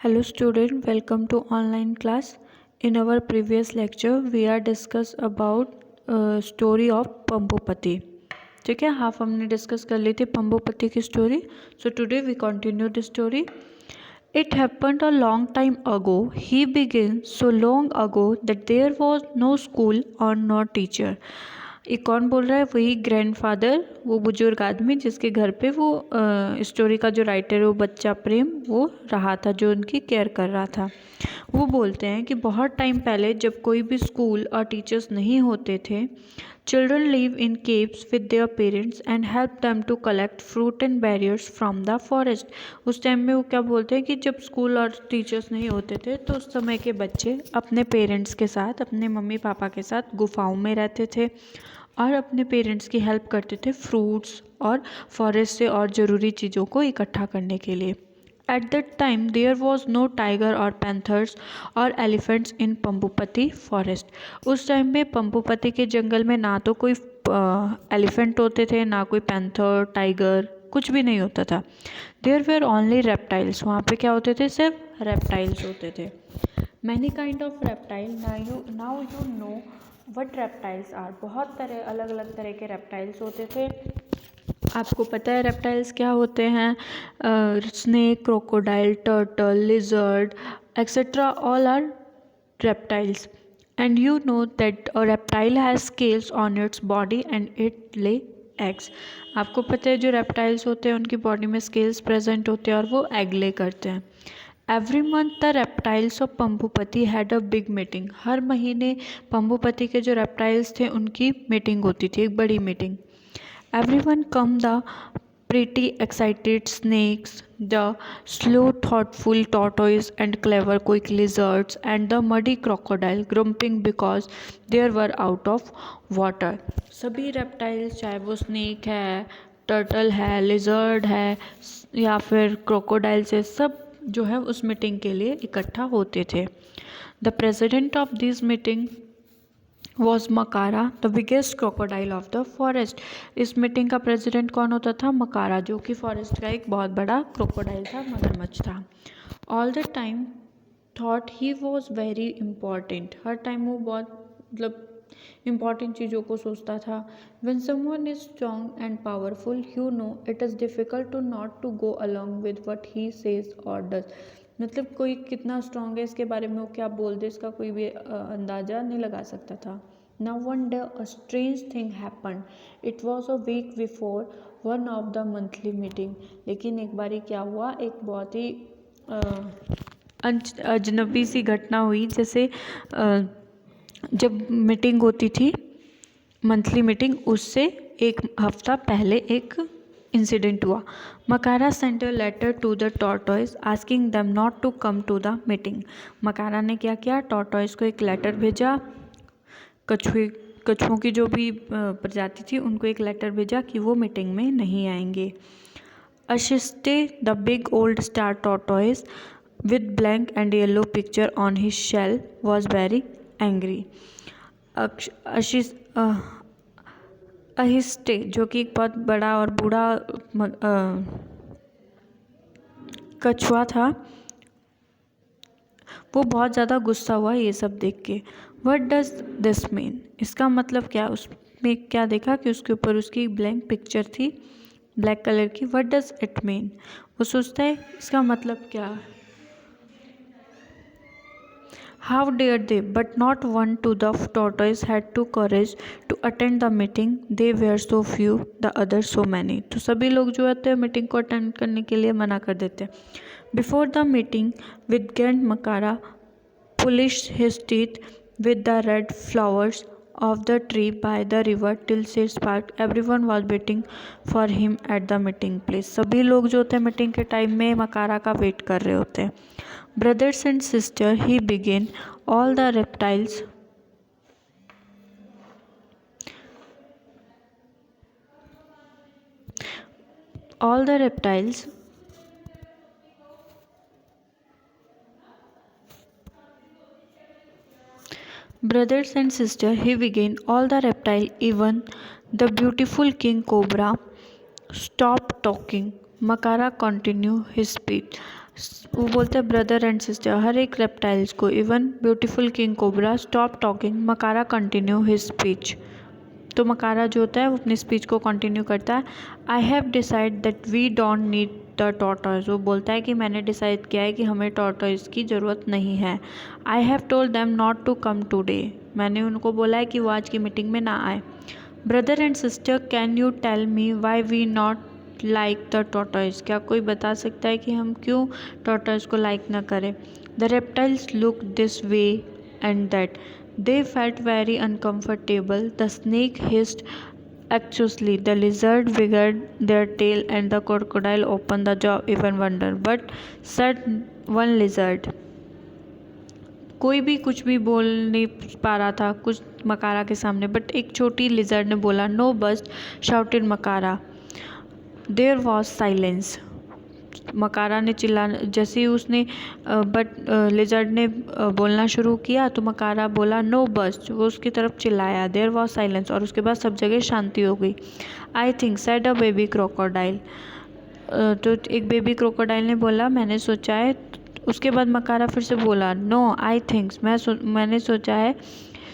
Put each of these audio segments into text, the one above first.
Hello student, welcome to online class. In our previous lecture, we are discuss about story of पंबोपति. ठीक है, half हमने discuss कर ली थी पंबोपति की story. So today we continue the story. It happened a long time ago. He began so long ago that there was no school or no teacher. ये कौन बोल रहा है? वही ग्रैंडफादर, वो बुजुर्ग आदमी जिसके घर पे वो स्टोरी का जो राइटर है वो बच्चा प्रेम वो रहा था, जो उनकी केयर कर रहा था. वो बोलते हैं कि बहुत टाइम पहले जब कोई भी स्कूल और टीचर्स नहीं होते थे, children live in caves with their parents and help them to collect fruit and berries from the forest. उस टाइम में वो क्या बोलते हैं कि जब स्कूल और टीचर्स नहीं होते थे तो उस समय के बच्चे अपने पेरेंट्स के साथ, अपने मम्मी पापा के साथ गुफाओं में रहते थे और अपने पेरेंट्स की हेल्प करते थे फ्रूट्स और फॉरेस्ट से और ज़रूरी चीज़ों को इकट्ठा करने के लिए. At that time there was no tiger or panthers or elephants in Pambupati forest. उस टाइम में पंबुपति के जंगल में ना तो कोई एलिफेंट होते थे, ना कोई पैंथर, टाइगर, कुछ भी नहीं होता था. There were only reptiles. वहाँ पे क्या होते थे? सिर्फ रेप्टाइल्स होते थे. Many kind of reptile. Now you know what reptiles are. बहुत तरह, अलग अलग तरह के रेप्टाइल्स होते थे. आपको पता है रेप्टाइल्स क्या होते हैं? Snake, crocodile, turtle, lizard etcetera, all are reptiles. And you know that a reptile has scales on its body and it lay eggs. आपको पता है जो रेप्टाइल्स होते हैं उनकी बॉडी में स्केल्स प्रेजेंट होते हैं और वो एग ले करते हैं. Every month the reptiles of Pambupati had a big meeting. हर महीने पंबुपति के जो रेप्टाइल्स थे उनकी मीटिंग होती थी, एक बड़ी meeting. Everyone come the pretty excited snakes, the slow thoughtful tortoise and clever quick lizards and the muddy crocodile grumping because they were out of water. सभी reptiles, चाहे वो snake है, turtle है, lizard है या फिर crocodile से, सब जो है उस मीटिंग के लिए इकट्ठा होते थे. The president of this meeting was Makara, the biggest crocodile of the forest. इस मीटिंग का प्रेसिडेंट कौन होता था? मकारा, जो कि फॉरेस्ट का एक बहुत बड़ा क्रोकोडाइल था, मगरमच्छ था. All the time thought he was very important. हर टाइम वो बहुत मतलब इम्पॉर्टेंट चीज़ों को सोचता था. When someone is strong and powerful you know it is difficult to not to go along with what he says और डज. मतलब कोई कितना स्ट्रॉन्ग है इसके बारे में वो क्या बोल दे, इसका कोई भी अंदाज़ा नहीं लगा सकता था. Now one day a strange thing happen. It was a week before one of the monthly meeting. लेकिन एक बारी क्या हुआ, एक बहुत ही अजनबी सी घटना हुई. जैसे जब मीटिंग होती थी मंथली मीटिंग, उससे एक हफ्ता पहले एक इंसिडेंट हुआ. Makara sent a letter to the tortoise asking them not to come to the meeting. Makara ने क्या किया? टॉर्टॉइस को एक लेटर भेजा. कछुओं की जो भी प्रजाति थी उनको एक लेटर भेजा कि वो मीटिंग में नहीं आएंगे. Ahiste the big old star tortoise with blank and yellow picture on his shell was very angry. Ahiste, जो कि एक बहुत बड़ा और बूढ़ा कछुआ था, वो बहुत ज़्यादा गुस्सा हुआ ये सब देख के. What does this mean? इसका मतलब क्या? उसमें क्या देखा कि उसके ऊपर उसकी ब्लैंक पिक्चर थी, ब्लैक कलर की. What does it mean? वो सोचता है इसका मतलब क्या. How dared they? But not one to the tortoise had to courage to attend the meeting. They were so few, the others so many. तो सभी लोग जो होते हैं मीटिंग को अटेंड करने के लिए मना कर देते हैं. Before the meeting, with Grand Makara polished his teeth with the red flowers of the tree by the river till she sparked. Everyone was waiting for him at the meeting place. सभी लोग जो होते हैं meeting के time में मकारा का wait कर रहे होते हैं. Brothers and sisters, he began. All the reptiles brothers and sisters, he began. All the reptile, even the beautiful king cobra, stopped talking. Makara continued his speech. वो बोलते हैं ब्रदर एंड सिस्टर, हर एक reptiles को, even beautiful king cobra, stop talking, Makara continue his speech. तो मकारा जो होता है वो अपनी स्पीच को कंटिन्यू करता है। I have decide that we don't need the tortoise. वो बोलता है कि मैंने डिसाइड किया है कि हमें टॉर्टॉइज की ज़रूरत नहीं है। I have told them not to come today. मैंने उनको बोला है कि वो आज की मीटिंग में ना आए। Brother and sister, can you tell me why we not like the tortoise. क्या कोई बता सकता है कि हम क्यों टॉर्टॉइज को लाइक ना करें। The reptiles look this way and that. They felt very uncomfortable. The snake hissed anxiously. The lizard wiggled their tail and the crocodile opened the jaw even wonder. But said one lizard. कोई भी कुछ भी बोल नहीं पा रहा था कुछ मकारा के सामने, बट एक छोटी लिजर्ड ने बोला, no bust, shouted Makara. There was silence. Makara ने जैसे ही उसने लिजर्ड ने बोलना शुरू किया तो मकारा बोला नो बस्ट, वो उसकी तरफ चिल्लाया। देयर वॉज साइलेंस, और उसके बाद सब जगह शांति हो गई। I think said a baby crocodile. तो एक बेबी क्रोकोडाइल ने बोला, मैंने सोचा है। उसके बाद मकारा फिर से बोला, नो आई थिंक्स, मैंने सोचा है।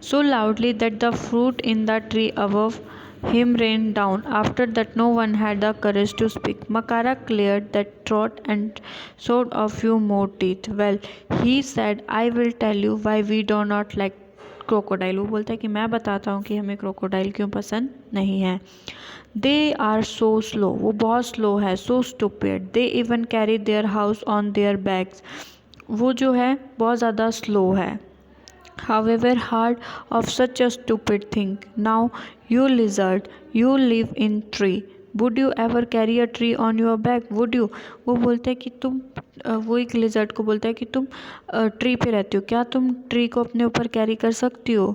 So loudly that the fruit in the tree above him rained down. After that, no one had the courage to speak. Makara cleared that throat and showed a few more teeth. Well, he said, I will tell you why we do not like crocodile. वो बोलता है कि मैं बताता हूँ कि हमें crocodile क्यों पसंद नहीं है। They are so slow. वो बहुत स्लो है। So stupid. They even carry their house on their backs. वो जो है बहुत ज़्यादा स्लो है। However hard of such a stupid thing. Now, you lizard, you live in tree. Would you ever carry a tree on your back? Would you? वो बोलते हैं कि तुम वो एक लिजर्ड को बोलता है कि तुम ट्री पे रहती हो, क्या तुम ट्री को अपने ऊपर कैरी कर सकती हो।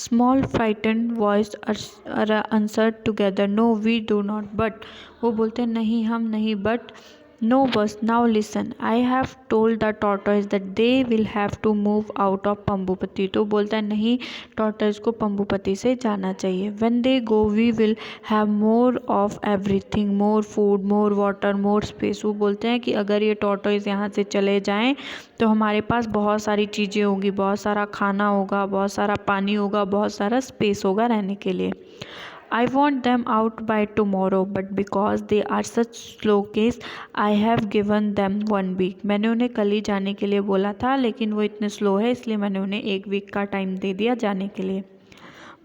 Small frightened voice answered together, no we do not. But वो बोलते हैं नहीं, हम नहीं। But No, boss, now listen. I have told the tortoise that they will have to move out of पंबुपति। तो बोलता है नहीं, tortoise को पंबुपति से जाना चाहिए। When they go, we will have more of everything, more food, more water, more space. वो बोलते हैं कि अगर ये tortoise यहाँ से चले जाएं तो हमारे पास बहुत सारी चीज़ें होंगी, बहुत सारा खाना होगा, बहुत सारा पानी होगा, बहुत सारा स्पेस होगा रहने के लिए। I want them out by tomorrow, but because they are such slow case, I have given them 1 week. मैंने उन्हें कल ही जाने के लिए बोला था, लेकिन वो इतने स्लो है इसलिए मैंने उन्हें 1 वीक का टाइम दे दिया जाने के लिए।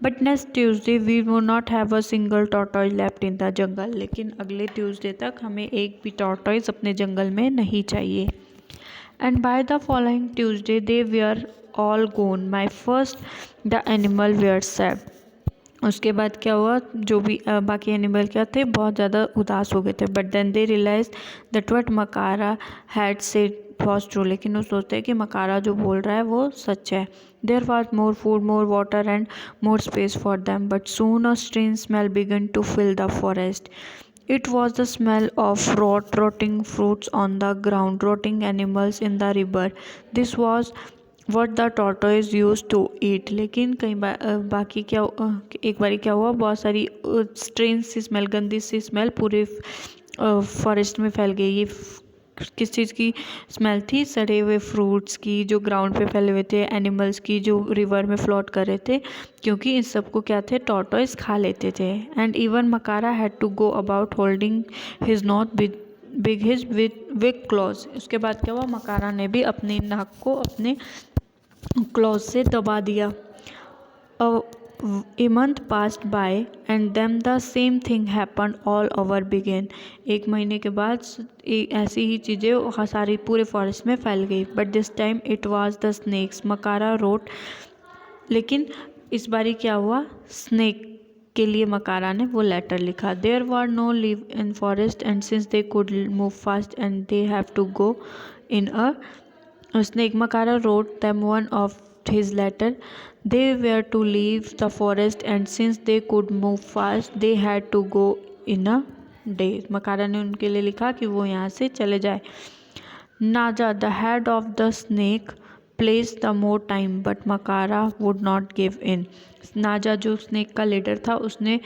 But next Tuesday we will not have a single tortoise left in the jungle. लेकिन अगले ट्यूसडे तक हमें एक भी टॉर्टॉइज अपने जंगल में नहीं चाहिए। And by the following Tuesday they were all gone. My first the animal were sad. उसके बाद क्या हुआ, जो भी बाकी एनिमल क्या थे बहुत ज़्यादा उदास हो गए थे। But then they realise that what Makara had said was true. लेकिन वो सोचते हैं कि मकारा जो बोल रहा है वो सच है। There was more food, more water and more space for them, but soon a strange smell began to fill the forest. It was the smell of rotting fruits on the ground, rotting animals in the river. This was what the tortoise used to eat. लेकिन कई बाकी क्या एक बारी क्या हुआ, बहुत सारी स्ट्रेंज सी स्मेल, गंदी सी स्मेल पूरे फॉरेस्ट में फैल गई। ये किस चीज़ की स्मेल थी? सड़े हुए फ्रूट्स की जो ग्राउंड पे फैले हुए थे, एनिमल्स की जो रिवर में फ्लोट कर रहे थे, क्योंकि इन सबको क्या थे, टॉर्टॉइस खा लेते थे। And even Makara had to go about holding his not big his wig claws. उसके बाद क्या हुआ, मकारा ने भी अपनी नाक को अपने क्लॉज से दबा दिया। A month passed by and then the same thing happened all over again. 1 महीने के बाद ऐसी ही चीज़ें सारी पूरे फॉरेस्ट में फैल गई। But this time it was the snakes. Makara wrote, लेकिन इस बारी क्या हुआ, स्नेक के लिए मकारा ने वो लेटर लिखा। There were no live in forest and since they could move fast and they have to go in a snake, Makara wrote them one of his letter. They were to leave the forest and since they could move fast they had to go in a day. मकारा ने उनके लिए लिखा कि वो यहाँ से चले जाए। नाजा the head of the snake placed the more time but Makara would not give in. नाजा जो स्नेक का लीडर था उसने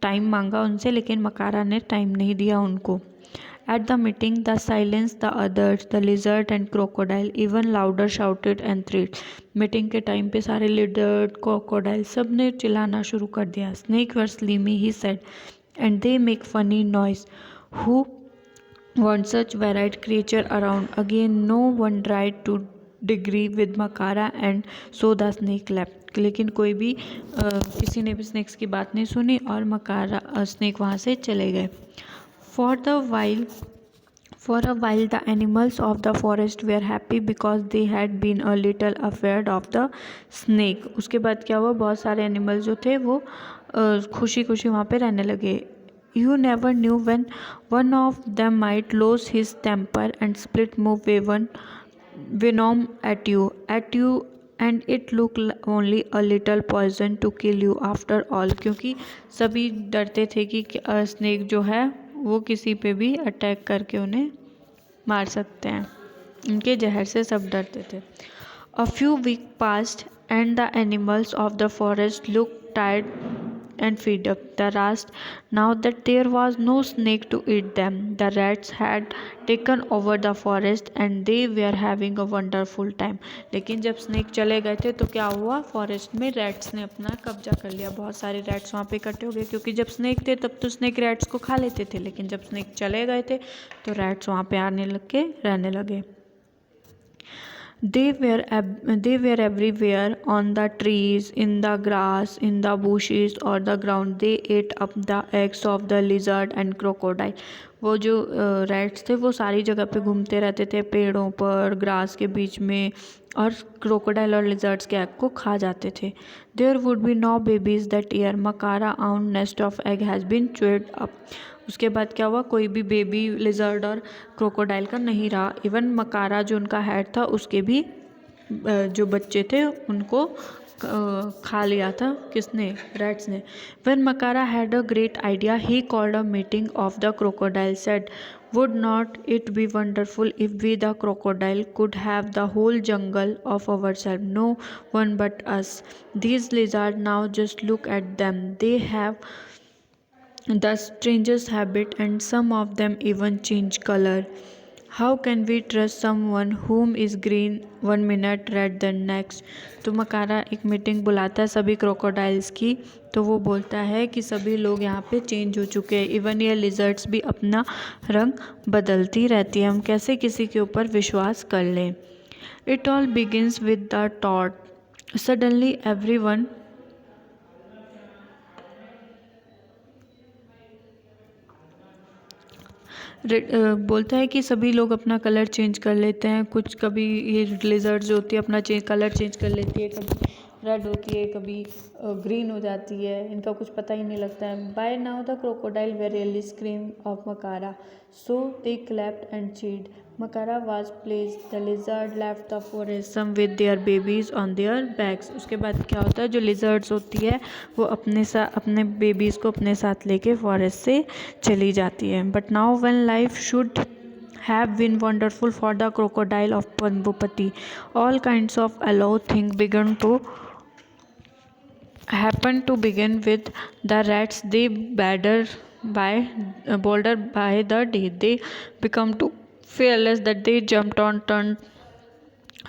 टाइम मांगा उनसे, लेकिन मकारा ने टाइम नहीं दिया उनको। At the meeting, the silence, the others, the lizard and crocodile even louder shouted and threatened. Meeting के टाइम पे सारे lizard, crocodile सब ने चिल्लाना शुरू कर दिया. Snake were slimy, he said, and they make funny noise. Who want such varied creature around? Again, no one tried to disagree with Makara, and so the snake left. लेकिन कोई भी किसी ने भी स्नेक्स की बात नहीं सुनी और मकारा स्नेक वहाँ से चले गए. For a while, the animals of the forest were happy because they had been a little afraid of the snake. उसके बाद क्या हुआ, बहुत सारे एनिमल्स जो थे वो खुशी खुशी वहाँ पे रहने लगे. You never knew when one of them might lose his temper and split move venom at you, and it looked only a little poison to kill you after all. क्योंकि सभी डरते थे कि स्नेक जो है वो किसी पे भी अटैक करके उन्हें मार सकते हैं. उनके जहर से सब डरते थे. A few weeks passed and the animals of the forest looked tired and fed up. The rest, now that there was no snake to eat them, the rats had taken over the forest and they were having a wonderful time. लेकिन जब snake चले गए थे तो क्या हुआ, forest में rats ने अपना कब्जा कर लिया. बहुत सारे रैट्स वहाँ पे इकट्ठे हो गए, क्योंकि जब स्नेक थे तब तो स्नेक रैट्स को खा लेते थे, लेकिन जब स्नेक चले गए थे तो रैट्स वहाँ पे आने लग के रहने लगे. They were everywhere, on the trees, in the grass, in the bushes or the ground. They ate up the eggs of the lizard and crocodile. वो जो रैट्स थे वो सारी जगह पे घूमते रहते थे, पेड़ों पर, ग्रास के बीच में, और क्रोकोडाइल और लिजर्ड्स के एग को खा जाते थे. There would be no babies that year. Makara own nest of egg has been chewed up. उसके बाद क्या हुआ, कोई भी बेबी लिजर्ड और क्रोकोडाइल का नहीं रहा. इवन मकारा जो उनका हेड था उसके भी जो बच्चे थे उनको खा लिया था. किसने, रैट्स ने. When Makara had a great idea, he called a meeting of the crocodile, said, would not it be wonderful if we the crocodile could have the whole jungle of ourselves, no one but us. These lizards now, just look at them, they have the strangest habit and some of them even change color. How can we trust someone whom is green one minute red the next? तो मकारा एक meeting बुलाता है सभी crocodiles की. तो वो बोलता है कि सभी लोग यहाँ पे चेंज हो चुके हैं, इवन ये लिजर्ड्स भी अपना रंग बदलती रहती है, हम कैसे किसी के ऊपर विश्वास कर लें. It all begins with the thought. Suddenly everyone बोलता है कि सभी लोग अपना कलर चेंज कर लेते हैं. कुछ कभी ये लिजर्ड जो होती है अपना कलर चेंज कर लेती है, कभी रेड होती है, कभी ग्रीन हो जाती है, इनका कुछ पता ही नहीं लगता है. By now the crocodile we really scream of Makara, so they clapped and cheered. Makara was pleased. The lizard left the forest, some with their babies on their backs. उसके बाद क्या होता है, जो lizards होती है वो अपने बेबीज़ को अपने साथ लेके फॉरेस्ट से चली जाती है. But now when life should have been wonderful for the crocodile of Pambupati, all kinds of allow things began to happen. To begin with, the rats, they bolder by the day. They become too fearless that they jumped on, turned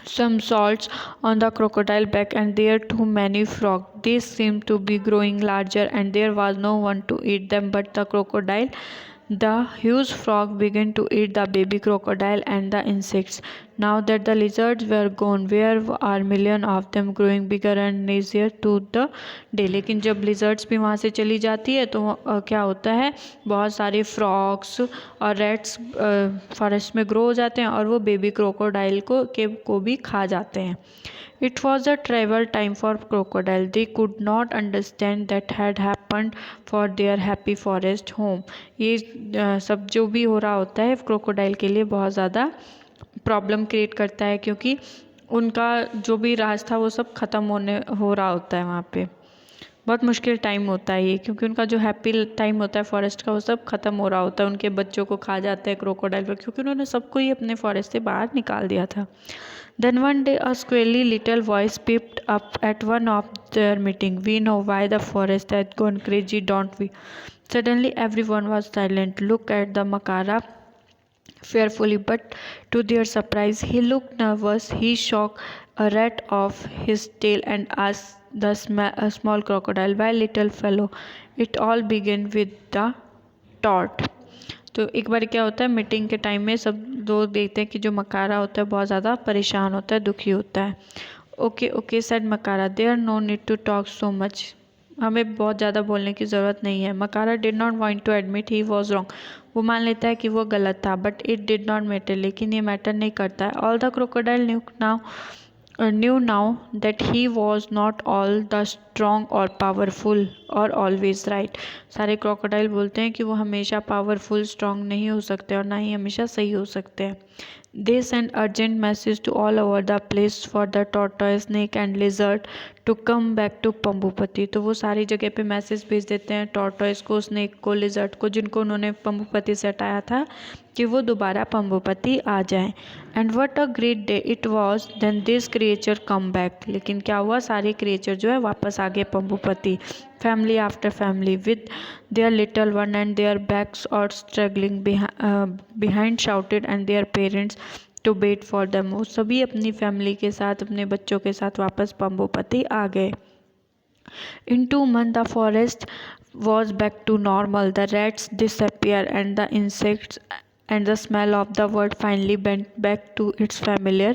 some salts on the crocodile back, and there too many frogs. They seemed to be growing larger, and there was no one to eat them but the crocodile. The huge frog began to eat the baby crocodile and the insects. Now that the lizards were gone, where are millions of them growing bigger and nastier to the day. लेकिन जब lizards भी वहाँ से चली जाती है तो क्या होता है, बहुत सारे frogs और rats फॉरेस्ट में ग्रो हो जाते हैं और वो बेबी क्रोकोडाइल को भी खा जाते हैं. It was a terrible time for crocodile. They could not understand that had happened for their happy forest home. ये सब जो भी हो रहा होता है क्रोकोडाइल के लिए बहुत ज़्यादा प्रॉब्लम क्रिएट करता है, क्योंकि उनका जो भी राज था वो सब ख़त्म हो रहा होता है. वहाँ पे बहुत मुश्किल टाइम होता है ये, क्योंकि उनका जो हैप्पी टाइम होता है फॉरेस्ट का वो सब ख़त्म हो रहा होता है. उनके बच्चों को खा जाते हैं क्रोकोडाइल पर, क्योंकि उन्होंने सबको ही अपने फॉरेस्ट से बाहर निकाल दिया था. Then one day a squirrely little voice peeped up at one of their meeting. We know why the forest has gone crazy, don't we? Suddenly everyone was silent. Look at the Makara fearfully, but to their surprise, he looked nervous. He shook a rat off his tail and asked the a small crocodile, "Why, little fellow, it all began with the tort." तो एक बार क्या होता है, meeting के time में सब लोग देखते हैं कि जो मकारा होता है बहुत ज़्यादा परेशान होता है, दुखी होता है। Okay okay said Makara, there no need to talk so much. हमें बहुत ज़्यादा बोलने की ज़रूरत नहीं है। Makara did not want to admit he was wrong. वो मान लेता है कि वो गलत था, but it did not matter, लेकिन ये मैटर नहीं करता है। All the crocodile knew now that he was not all the strong or powerful or always right। सारे क्रोकोडाइल बोलते हैं कि वो हमेशा पावरफुल स्ट्रांग नहीं हो सकते और ना ही हमेशा सही हो सकते हैं। They sent urgent message to all over the place for the tortoise, snake and lizard to come back to पंबुपति। तो वो सारी जगह पे मैसेज भेज देते हैं टॉर्टोइस को, स्नेक को, लिजर्ड को, जिनको उन्होंने पंबुपति से हटाया था, कि वो दोबारा पंबुपति आ जाएं। And what a great day it was then this creature come back. लेकिन क्या हुआ, सारे क्रिएचर जो है वापस आ गए Pambupati, family after family, with their little one and their backs और struggling behind shouted and their parents to wait for them. वो सभी अपनी फैमिली के साथ, अपने बच्चों के साथ वापस पंबुपति आ गए। In 2 months, the forest was back to normal. The rats disappeared, and the insects and the smell of the wood finally went back to its familiar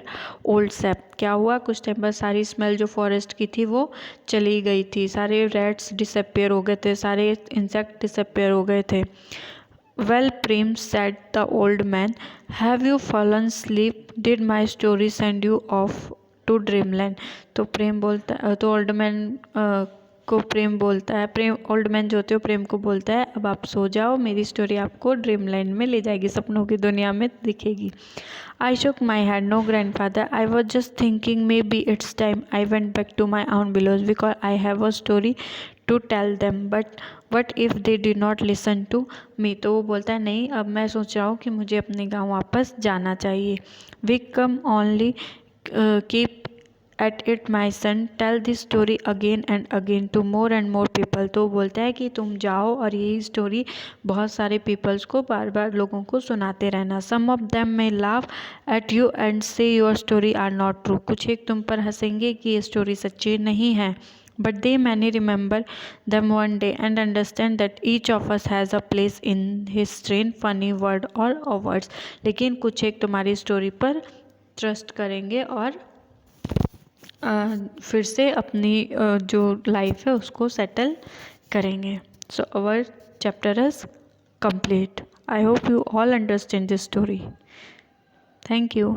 old shape। क्या हुआ, कुछ टाइम बाद सारी स्मेल जो फॉरेस्ट की थी वो चली गई थी, सारे रैट्स डिसअपियर हो गए थे, सारे इंसेक्ट डिसअपियर हो गए थे। Well, Prem, said the old man, have you fallen asleep? Did my story send you off to dreamland? तो प्रेम बोलता, तो ओल्ड मैन को प्रेम बोलता है, प्रेम ओल्ड मैन जो होते हो प्रेम को बोलता है, अब आप सो जाओ, मेरी स्टोरी आपको ड्रीमलैंड में ले जाएगी, सपनों की दुनिया में दिखेगी। I shook my head, no grandfather, I was just thinking maybe it's time I went back to my own village because I have a story to tell them, but what if they did not listen to me? तो वो बोलता है नहीं, अब मैं सोच रहा हूँ कि मुझे अपने गाँव वापस जाना चाहिए। We come only keep at it my son, tell this story again and again to more and more people। तो बोलता है कि तुम जाओ और यही स्टोरी बहुत सारे पीपल्स को बार बार लोगों को सुनाते रहना। Some of them may laugh at you and say your story are not true। कुछ एक तुम पर हंसेंगे कि ये स्टोरी सच्ची नहीं है, but they many remember them one day and understand that each of us has a place in history in funny word or words। लेकिन कुछ एक तुम्हारी स्टोरी पर ट्रस्ट करेंगे और फिर से अपनी जो लाइफ है उसको सेटल करेंगे। So our chapter is complete. I hope you all understand this story. Thank you.